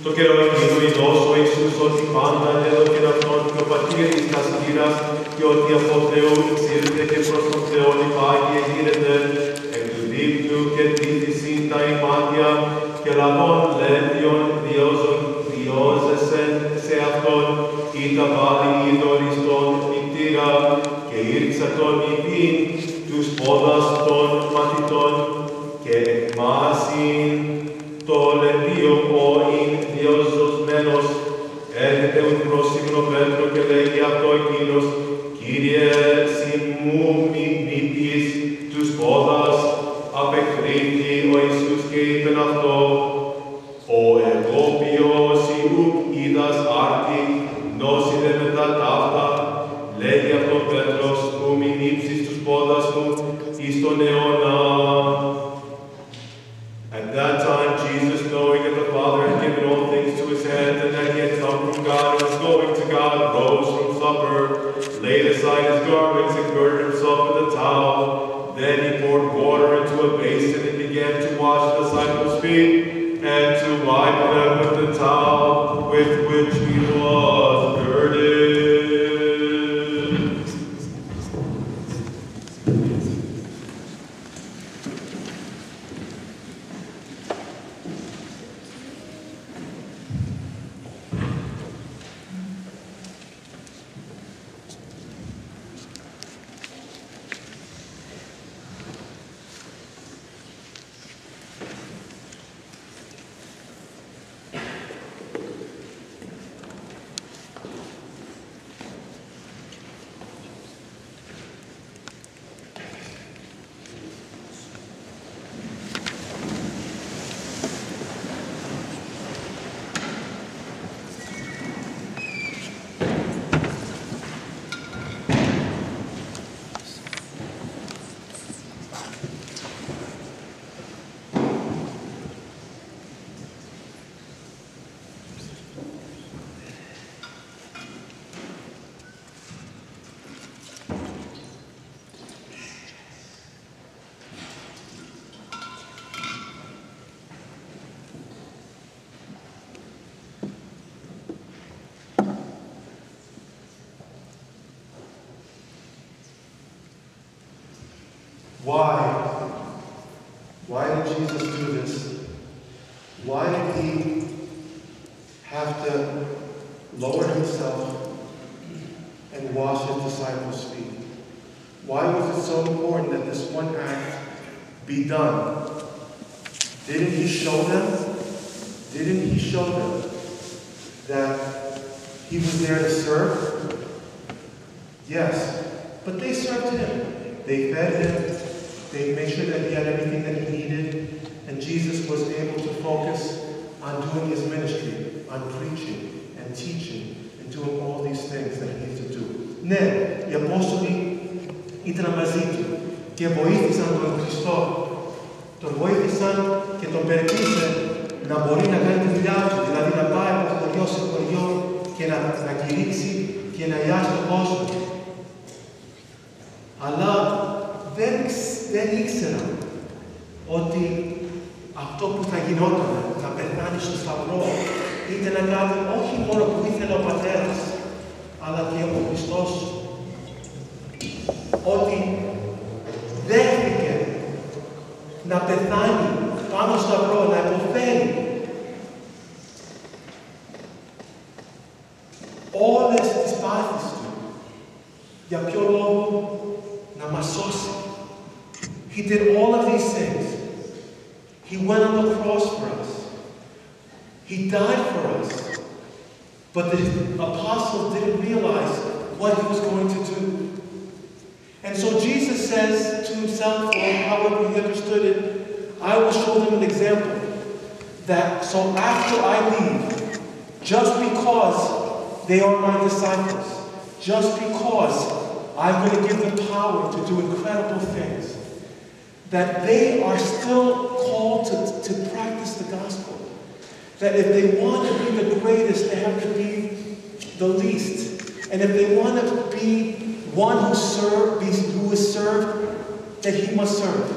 Το καιρό εκείνο η δώσο Ιησούς ότι πάντα έδωκεν αυτόν πιο πατήρ και εις τας χείρας, και ότι από Θεού εξήλθε και προς τον Θεόν υπάγει εγείρεται, εκ του δίπλου και τύχησιν τα ημάτια, και λαβών λέντιον διώζεσεν σε αυτόν, ή τα βάλει είδωρης τον μητήρα, και ήρξα τον υπήν τους πόδας των μαθητών, και εκμάσιν το λεντίο όιν διώζωσμένος, έρχεται ουν προς ύμνο Πέτρο και λέγει αυτό εκείνος, Κύριε, συ μου μη πεις τους πόδας, απεκρίθη ο Ιησούς και είπεν αυτό, ο εγώ ποιος ουκ είδας άρτη, νόσιδε μετά ταύτα, λέγει αυτό Πέτρος, που μην ύψεις τους πόδας μου εις τον αιώνα. At that time, Jesus, knowing that the Father had given all things to his hands, and that he had come from God and was going to God, rose from supper, laid aside his garments, and girded himself with a towel. Then he poured water into a basin and began to wash the disciples' feet, and to wipe them with the towel with which he was girded. Why did Jesus do this? Why did he have to lower himself and wash his disciples' feet? Why was it so important that this one act be done? Didn't he show them that he was there to serve? Yes, but they served him. They fed him. They made sure that he had everything that he needed, and Jesus was able to focus on doing his ministry, on preaching and teaching and doing all these things that he needs to do. Ναι, οι Απόστολοι ήταν μαζί του και βοήθησαν τον Χριστό. Τον βοήθησαν και τον περίπτωσε να μπορεί να κάνει τη δουλειά του, δηλαδή να πάει από χωριό σε χωριό και να κηρύξει και να ιάσει τον κόσμο. Αλλά δεν ήξερα ότι αυτό που θα γινόταν, θα πεθάνει στο σταυρό, ήταν κάτι όχι μόνο που ήθελε ο Πατέρας, αλλά και ο Χριστός. Ότι δέχτηκε να πεθάνει πάνω στο σταυρό, να υποφέρει όλες τις πάθεις του. Για ποιο λόγο? Να μας σώσει. He did all of these things. He went on the cross for us. He died for us. But the apostles didn't realize what he was going to do. And so Jesus says to himself, or however he understood it, I will show them an example. That so after I leave, just because they are my disciples, just because I'm going to give them power to do incredible things, that they are still called to practice the gospel. That if they want to be the greatest, they have to be the least. And if they want to be one who is served, that he must serve.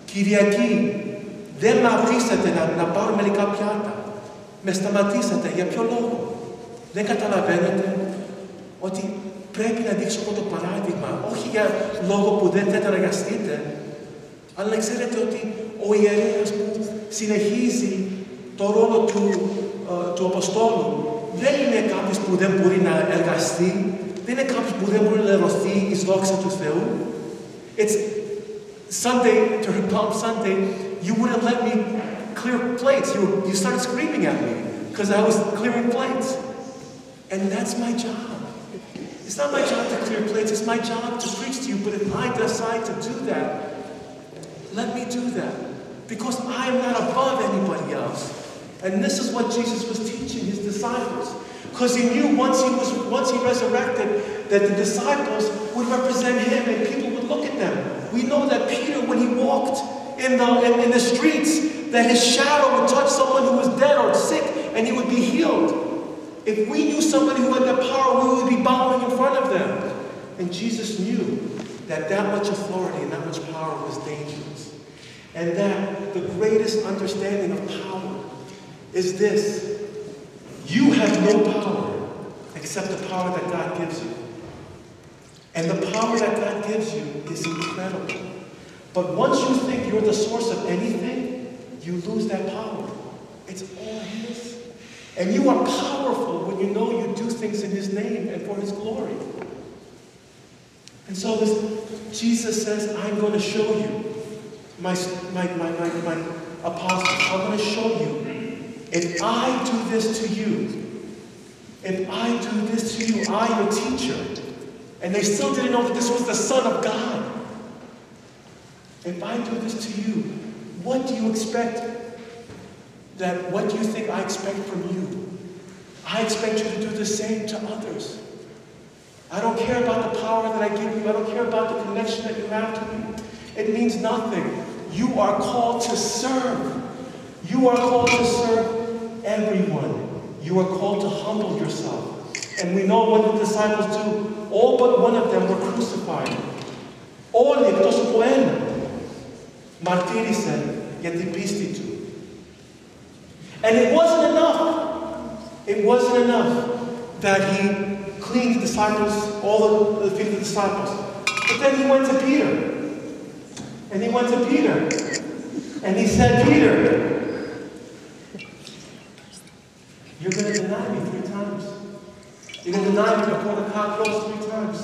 Κυριακή, δεν με αφήσατε να πάρω μερικά πιάτα. Με σταματήσατε. Για ποιο λόγο? Δεν καταλαβαίνετε ότι πρέπει να δείξω εγώ το παράδειγμα, όχι για λόγο που δεν θα εργαστείτε, αλλά να ξέρετε ότι ο ιερέας που συνεχίζει το ρόλο του Αποστόλου δεν είναι κάποιος που δεν μπορεί να εργαστεί, δεν είναι κάποιος που δεν μπορεί να λερωθεί εις δόξα του Θεού. It's Sunday, during Palm Sunday, you wouldn't let me clear plates. You started screaming at me because I was clearing plates. And that's my job. It's not my job to clear plates, it's my job to preach to you, but if I decide to do that, let me do that. Because I am not above anybody else. And this is what Jesus was teaching his disciples. Because he knew once he resurrected, that the disciples would represent him and people would look at them. We know that Peter, when he walked in the streets, that his shadow would touch someone who was dead or sick and he would be healed. If we knew somebody who had that power, we would be bowing in front of them. And Jesus knew that much authority and that much power was dangerous. And that the greatest understanding of power is this: you have no power except the power that God gives you. And the power that God gives you is incredible. But once you think you're the source of anything, you lose that power. It's all his. And you are powerful when you know you do things in his name and for his glory. And so Jesus says, I'm going to show you, my apostles, I'm going to show you, if I do this to you, if I do this to you, I, your teacher, and they still didn't know that this was the Son of God. If I do this to you, what do you expect? What do you think I expect from you? I expect you to do the same to others. I don't care about the power that I give you. I don't care about the connection that you have to me. It means nothing. You are called to serve. You are called to serve everyone. You are called to humble yourself. And we know what the disciples do. All but one of them were crucified. Όλοι εκτός από ένα μαρτύρησαν για την πίστη του. And it wasn't enough. It wasn't enough that he cleaned the disciples, all the feet of the disciples. But then he went to Peter. And he went to Peter. And he said, Peter, you're going to deny me 3 times. You're going to deny me before the cock crows 3 times.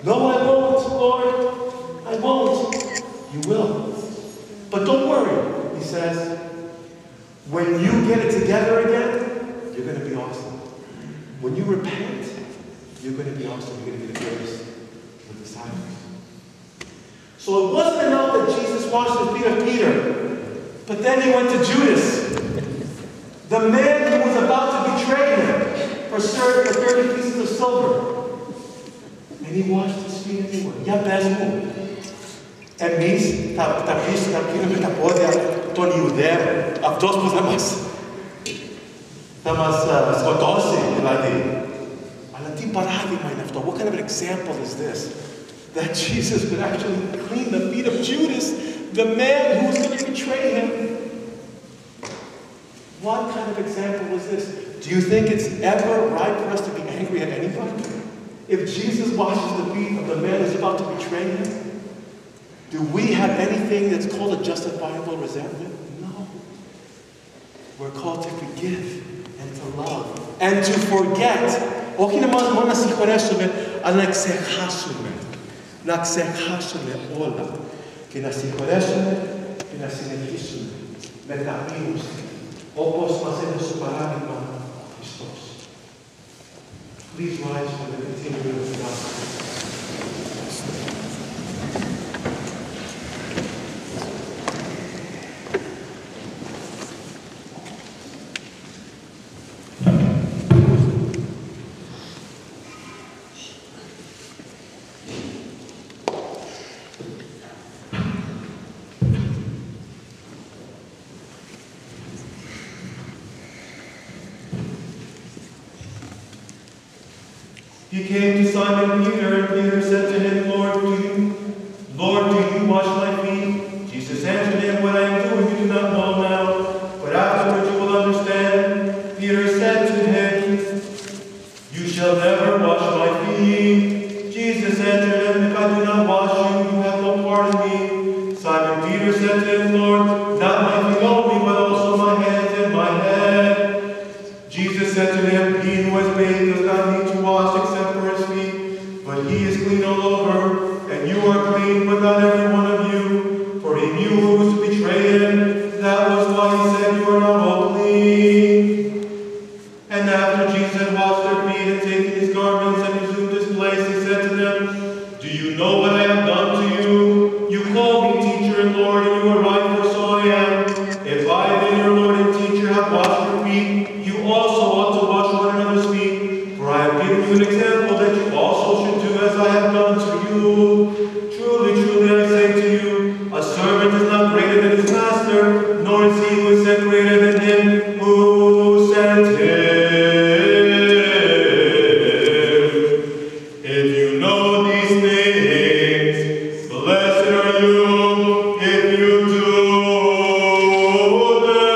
No, I won't, Lord. I won't. You will. But don't worry, he says. When you get it together again, you're going to be awesome. When you repent, you're going to be awesome. You're going to be the greatest of the disciples. So it wasn't enough that Jesus washed the feet of Peter, but then he went to Judas, the man who was about to betray him for 30 pieces of silver. And he washed his feet anyway. Για πες μου, εμείς θα πίνουμε τα πόδια των Ιουδαίων, αυτός που θα μας σκοτώσει, δηλαδή. Αλλά τι παράδειγμα είναι αυτό? What kind of an example is this? That Jesus would actually clean the feet of Judas, the man who was going to betray him. What kind of example was this? Do you think it's ever right for us to be angry at anybody? If Jesus washes the feet of the man who's about to betray him, do we have anything that's called a justifiable resentment? No. We're called to forgive and to love and to forget. Όχι μόνο να συγχωρέσουμε, αλλά να ξεχάσουμε. Να ξεχάσουμε όλα και να συγχωρέσουμε και να συνεχίσουμε με ταπείνωση, όπως μας έδωσε παράδειγμα ο Χριστός. Please rise for the continuing of the gospel. He came to Simon Peter, and Peter said to him, Lord, do you wash my feet? Jesus answered him, what I am doing you do not know now, but afterwards you will understand. Peter said to him, you shall never wash my feet. clean all over, and you are clean, but not every one of you. For he knew who was to betray him. That was why he said, you are not all clean. And after Jesus had washed their feet and taken his garments and resumed his place, he said to them, do you know what I have done to you? You call me teacher and Lord, and you are right, for so I am. If I, then your Lord and teacher, have washed your feet, you also ought to wash one another's feet. For I have given you an example that you also should do as I have done to you. Truly, truly, I say to you, a servant is not greater than his master, nor is he who is sent greater than him who sent him. If you know these things, blessed are you if you do them.